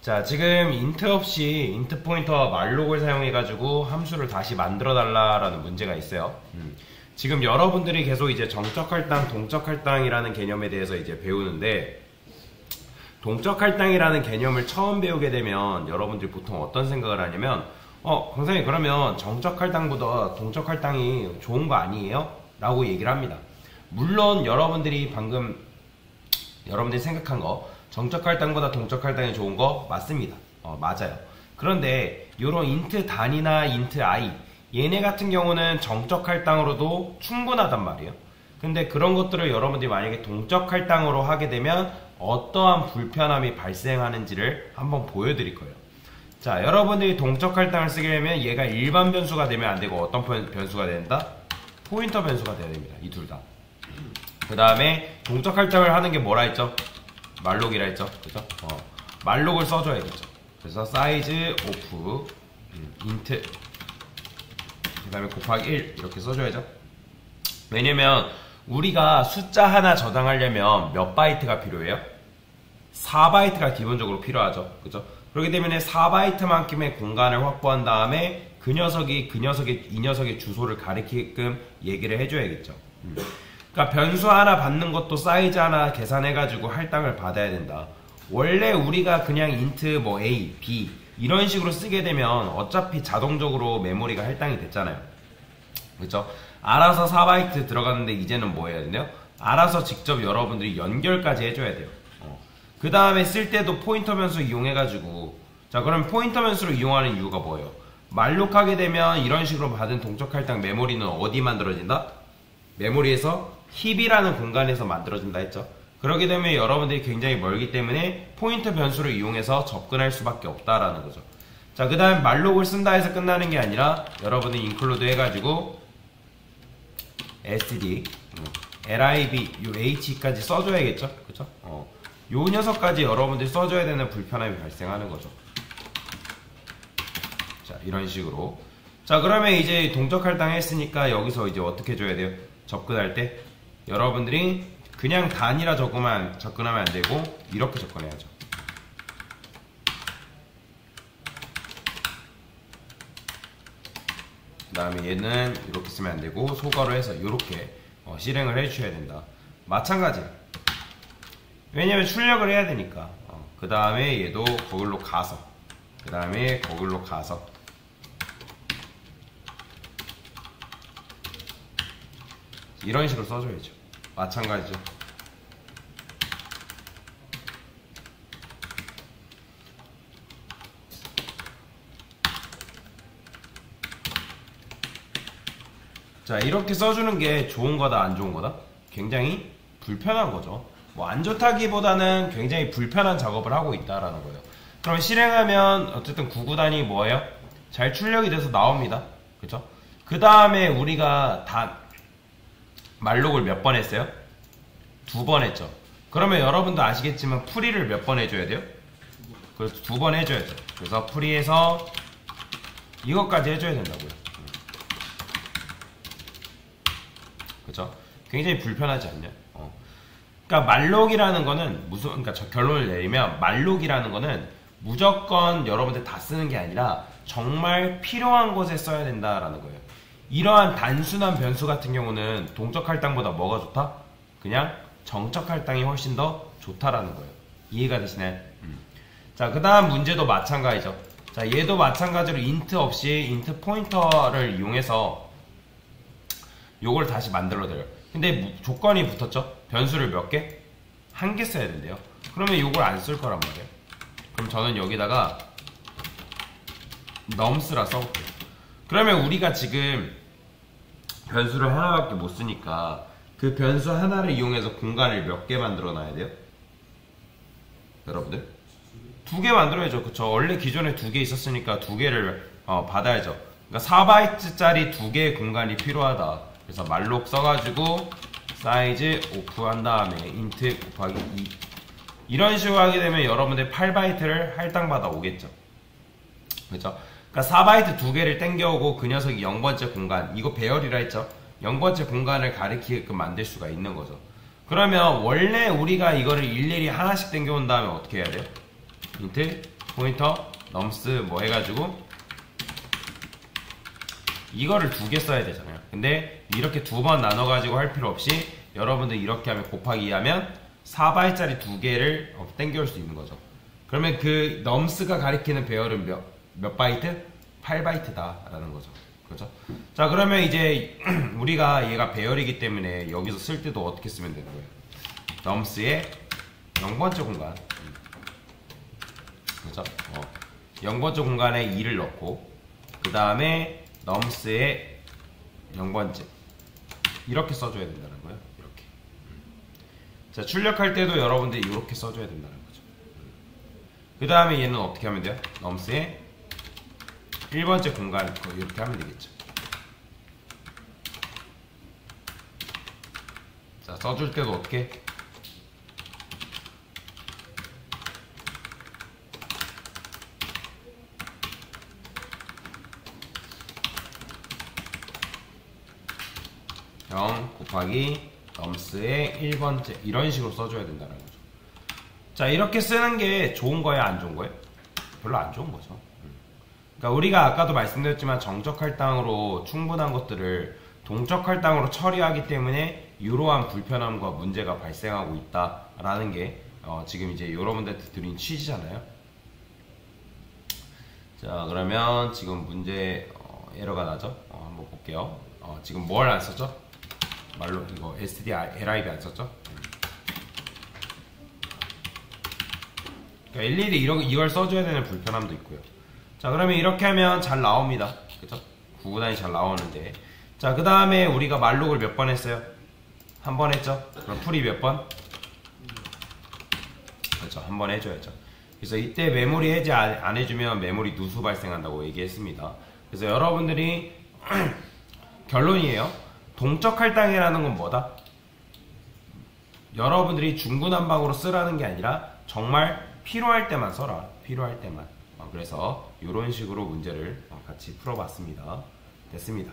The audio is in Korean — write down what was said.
자, 지금 int 없이 int 포인터와 말록을 사용해가지고 함수를 다시 만들어 달라라는 문제가 있어요. 지금 여러분들이 계속 이제 정적 할당, 동적 할당이라는 개념에 대해서 이제 배우는데, 동적 할당이라는 개념을 처음 배우게 되면 여러분들이 보통 어떤 생각을 하냐면, 강사님 그러면 정적 할당보다 동적 할당이 좋은 거 아니에요? 라고 얘기를 합니다. 물론 여러분들이 방금 여러분들이 생각한 거 정적 할당보다 동적 할당이 좋은 거 맞습니다. 맞아요. 그런데 요런 int 단이나 int i 얘네 같은 경우는 정적 할당으로도 충분하단 말이에요. 근데 그런 것들을 여러분들이 만약에 동적 할당으로 하게 되면 어떠한 불편함이 발생하는지를 한번 보여드릴 거예요. 자, 여러분들이 동적 할당을 쓰게 되면 얘가 일반 변수가 되면 안 되고 어떤 변수가 된다? 포인터 변수가 돼야 됩니다. 이 둘 다. 그 다음에 동적 할당을 하는 게 뭐라 했죠? 말록이라 했죠. 그죠? 말록을 써줘야겠죠. 그래서 사이즈 오프 int 그 다음에 곱하기 1 이렇게 써줘야죠. 왜냐면 우리가 숫자 하나 저장하려면 몇 바이트가 필요해요? 4바이트가 기본적으로 필요하죠. 그죠? 그렇기 때문에 4바이트만큼의 공간을 확보한 다음에 이 녀석의 주소를 가리키게끔 얘기를 해줘야겠죠. 그러니까 변수 하나 받는 것도 사이즈 하나 계산해가지고 할당을 받아야 된다. 원래 우리가 그냥 int 뭐 a, b 이런 식으로 쓰게 되면 어차피 자동적으로 메모리가 할당이 됐잖아요. 그렇죠? 알아서 4바이트 들어갔는데 이제는 뭐 해야 되나요? 알아서 직접 여러분들이 연결까지 해줘야 돼요. 그 다음에 쓸 때도 포인터 변수 이용해가지고, 자, 그럼 포인터 변수를 이용하는 이유가 뭐예요? 말록하게 되면 이런 식으로 받은 동적 할당 메모리는 어디 만들어진다? 메모리에서 힙이라는 공간에서 만들어진다 했죠. 그렇게 되면 여러분들이 굉장히 멀기 때문에 포인터 변수를 이용해서 접근할 수밖에 없다라는 거죠. 자, 그 다음 말록을 쓴다 해서 끝나는 게 아니라 여러분들이 include 해가지고 std, lib, 요 h까지 써줘야겠죠. 그쵸? 요 녀석까지 여러분들이 써줘야 되는 불편함이 발생하는 거죠. 자, 이런 식으로. 자, 그러면 이제 동적 할당 했으니까 여기서 이제 어떻게 줘야 돼요? 접근할 때 여러분들이 그냥 단이라 접근하면 안 되고 이렇게 접근해야죠. 그 다음에 얘는 이렇게 쓰면 안 되고 소가로 해서 이렇게 실행을 해주셔야 된다. 마찬가지. 왜냐면 출력을 해야 되니까. 그 다음에 얘도 거기로 가서, 그 다음에 거기로 가서. 이런 식으로 써줘야죠. 마찬가지죠. 자, 이렇게 써주는 게 좋은 거다, 안 좋은 거다? 굉장히 불편한 거죠. 뭐 안 좋다기보다는 굉장히 불편한 작업을 하고 있다라는 거예요. 그럼 실행하면 어쨌든 구구단이 뭐예요? 잘 출력이 돼서 나옵니다. 그쵸? 그 다음에 우리가 말록을 몇 번 했어요? 2번 했죠. 그러면 여러분도 아시겠지만 풀이를 몇 번 해줘야 돼요? 그래서 2번 해줘야죠. 그래서 풀이해서 이것까지 해줘야 된다고요. 그쵸? 굉장히 불편하지 않냐? 그러니까 말록이라는 거는 그러니까 결론을 내리면 말록이라는 거는 무조건 여러분들 다 쓰는 게 아니라 정말 필요한 곳에 써야 된다라는 거예요. 이러한 단순한 변수 같은 경우는 동적 할당보다 뭐가 좋다? 그냥 정적 할당이 훨씬 더 좋다라는 거예요. 이해가 되시나요? 자, 그 다음 문제도 마찬가지죠. 자, 얘도 마찬가지로 int 없이 int 포인터를 이용해서 요걸 다시 만들어드려요. 근데 조건이 붙었죠? 변수를 몇 개? 1개 써야 된대요. 그러면 요걸 안 쓸 거란 말이에요. 그럼 저는 여기다가 nums라 써볼게요. 그러면 우리가 지금 변수를 하나밖에 못 쓰니까 그 변수 하나를 이용해서 공간을 몇 개 만들어 놔야 돼요? 여러분들? 2개 만들어야죠. 그쵸? 원래 기존에 2개 있었으니까 2개를 받아야죠. 그러니까 4바이트짜리 2개의 공간이 필요하다. 그래서 말록 써가지고 사이즈 오프 한 다음에 int 곱하기 2 이런 식으로 하게 되면 여러분들 8바이트를 할당받아 오겠죠. 그쵸? 그러니까 4바이트 2개를 땡겨오고 그 녀석이 0번째 공간, 이거 배열이라 했죠? 0번째 공간을 가리키게끔 만들 수가 있는 거죠. 그러면 원래 우리가 이거를 일일이 하나씩 땡겨온 다음에 어떻게 해야 돼요? int 포인터 넘스 뭐 해가지고 이거를 두 개 써야 되잖아요. 근데 이렇게 두 번 나눠가지고 할 필요 없이 여러분들 이렇게 하면 곱하기 2 하면 4바이트짜리 두 개를 땡겨올 수 있는 거죠. 그러면 그 넘스가 가리키는 배열은 몇 바이트? 8바이트다 라는 거죠. 그렇죠? 자, 그러면 이제 우리가 얘가 배열이기 때문에 여기서 쓸 때도 어떻게 쓰면 되는 거예요? 넘스의 0번째 공간, 그렇죠? 0번째 공간에 2를 넣고 그 다음에 넘스의 0번째 이렇게 써줘야 된다는 거예요. 이렇게. 자, 출력할 때도 여러분들이 이렇게 써줘야 된다는 거죠. 그 다음에 얘는 어떻게 하면 돼요? 넘스의 1번째 공간 이렇게 하면 되겠죠. 자, 써줄 때도 어떻게? 곱하기 넘스의 1번째 이런 식으로 써줘야 된다는 거죠. 자, 이렇게 쓰는 게 좋은 거예요? 안 좋은 거예요? 별로 안 좋은 거죠. 그러니까 우리가 아까도 말씀드렸지만 정적 할당으로 충분한 것들을 동적 할당으로 처리하기 때문에 이러한 불편함과 문제가 발생하고 있다라는 게 지금 이제 여러분들한테 드린 취지잖아요. 자, 그러면 지금 문제 에러가 나죠? 한번 볼게요. 지금 뭘 안 썼죠? 말로 이거 std-lib 안 썼죠? 그러니까 일일이 이걸 써줘야 되는 불편함도 있고요. 자, 그러면 이렇게 하면 잘 나옵니다. 그쵸? 구구단이 잘 나오는데. 자, 그 다음에 우리가 말록을 몇 번 했어요? 한 번 했죠? 그럼 풀이 몇 번? 그렇죠. 한 번 해줘야죠. 그래서 이때 메모리 해제 안 해주면 메모리 누수 발생한다고 얘기했습니다. 그래서 여러분들이 결론이에요. 동적 할당이라는 건 뭐다? 여러분들이 중구난방으로 쓰라는 게 아니라 정말 필요할 때만 써라. 필요할 때만. 그래서 이런 식으로 문제를 같이 풀어봤습니다. 됐습니다.